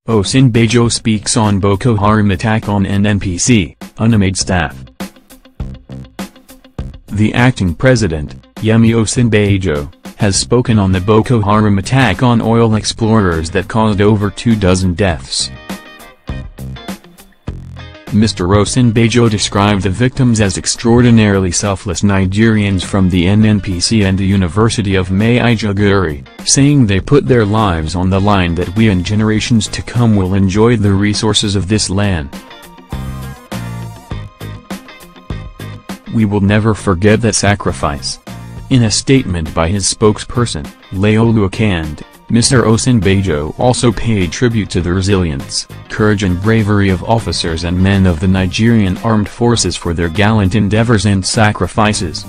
Osinbajo speaks on Boko Haram attack on NNPC, UNIMAID staff. The acting president, Osinbajo, has spoken on the Boko Haram attack on oil explorers that caused over 24 deaths. Mr. Osinbajo described the victims as extraordinarily selfless Nigerians from the NNPC and the University of Maiduguri, saying they put their lives on the line that we and generations to come will enjoy the resources of this land. We will never forget that sacrifice. In a statement by his spokesperson, Laolu Akand, Mr. Osinbajo also paid tribute to the resilience, courage and bravery of officers and men of the Nigerian Armed Forces for their gallant endeavors and sacrifices.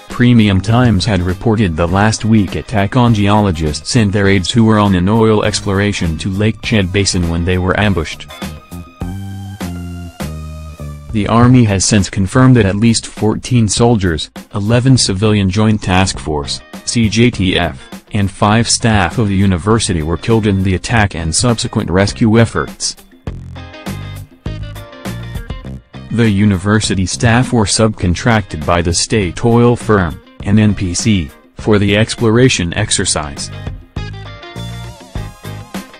Premium Times had reported the last week attack on geologists and their aides who were on an oil exploration to Lake Chad Basin when they were ambushed. The Army has since confirmed that at least 14 soldiers, 11 civilian Joint Task Force, CJTF, and 5 staff of the university were killed in the attack and subsequent rescue efforts. The university staff were subcontracted by the state oil firm, NNPC, for the exploration exercise.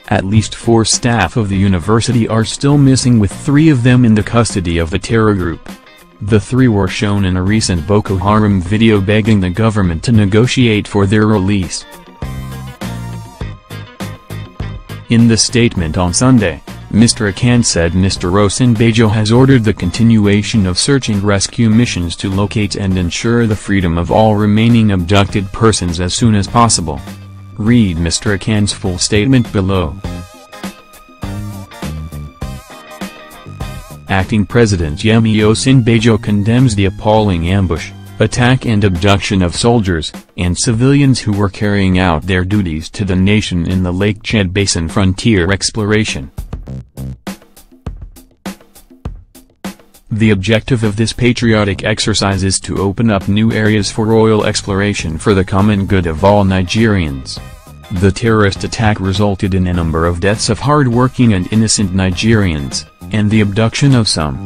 At least 4 staff of the university are still missing, with 3 of them in the custody of the terror group. The 3 were shown in a recent Boko Haram video begging the government to negotiate for their release. In the statement on Sunday, Mr. Akand said Mr. Osinbajo has ordered the continuation of search and rescue missions to locate and ensure the freedom of all remaining abducted persons as soon as possible. Read Mr. Akand's full statement below. Acting President Osinbajo condemns the appalling ambush, attack and abduction of soldiers and civilians who were carrying out their duties to the nation in the Lake Chad Basin frontier exploration. The objective of this patriotic exercise is to open up new areas for oil exploration for the common good of all Nigerians. The terrorist attack resulted in a number of deaths of hard-working and innocent Nigerians, and the abduction of some.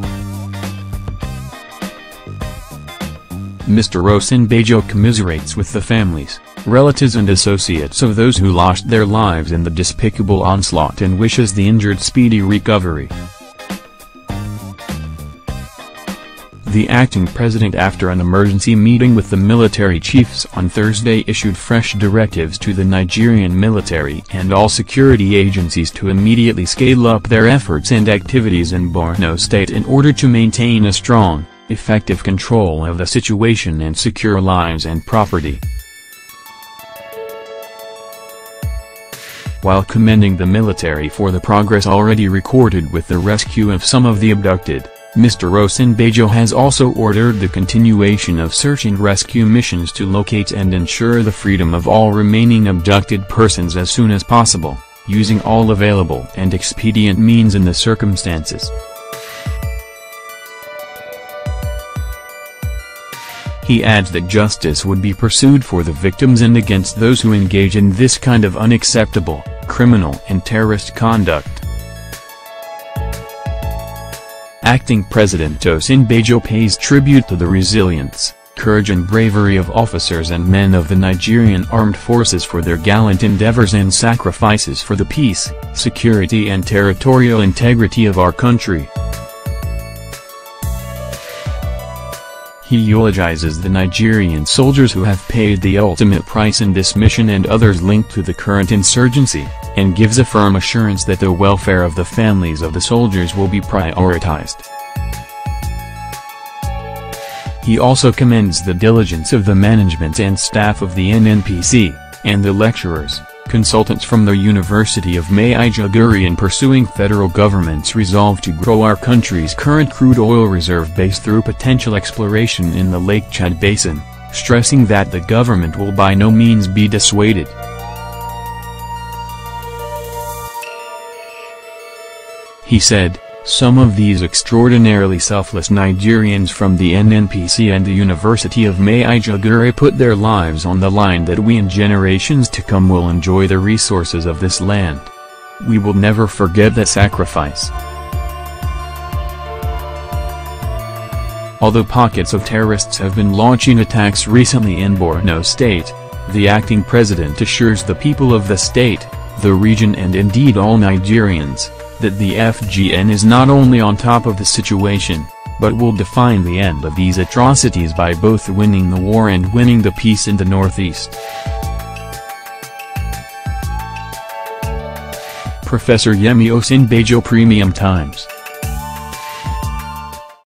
Mr. Osinbajo commiserates with the families, relatives and associates of those who lost their lives in the despicable onslaught and wishes the injured speedy recovery. The acting president, after an emergency meeting with the military chiefs on Thursday, issued fresh directives to the Nigerian military and all security agencies to immediately scale up their efforts and activities in Borno State in order to maintain a strong, effective control of the situation and secure lives and property. While commending the military for the progress already recorded with the rescue of some of the abducted, Mr. Osinbajo has also ordered the continuation of search and rescue missions to locate and ensure the freedom of all remaining abducted persons as soon as possible, using all available and expedient means in the circumstances. He adds that justice would be pursued for the victims and against those who engage in this kind of unacceptable, criminal and terrorist conduct. Acting President Osinbajo pays tribute to the resilience, courage and bravery of officers and men of the Nigerian Armed Forces for their gallant endeavors and sacrifices for the peace, security and territorial integrity of our country. He eulogizes the Nigerian soldiers who have paid the ultimate price in this mission and others linked to the current insurgency, and gives a firm assurance that the welfare of the families of the soldiers will be prioritized. He also commends the diligence of the management and staff of the NNPC, and the lecturers, consultants from the University of Maiduguri in pursuing federal government's resolve to grow our country's current crude oil reserve base through potential exploration in the Lake Chad Basin, stressing that the government will by no means be dissuaded. He said, Some of these extraordinarily selfless Nigerians from the NNPC and the University of Maiduguri put their lives on the line that we and generations to come will enjoy the resources of this land. We will never forget that sacrifice. Although pockets of terrorists have been launching attacks recently in Borno State, the acting president assures the people of the state, the region and indeed all Nigerians, that the FGN is not only on top of the situation, but will define the end of these atrocities by both winning the war and winning the peace in the Northeast. Professor Yemi Osinbajo, Premium Times.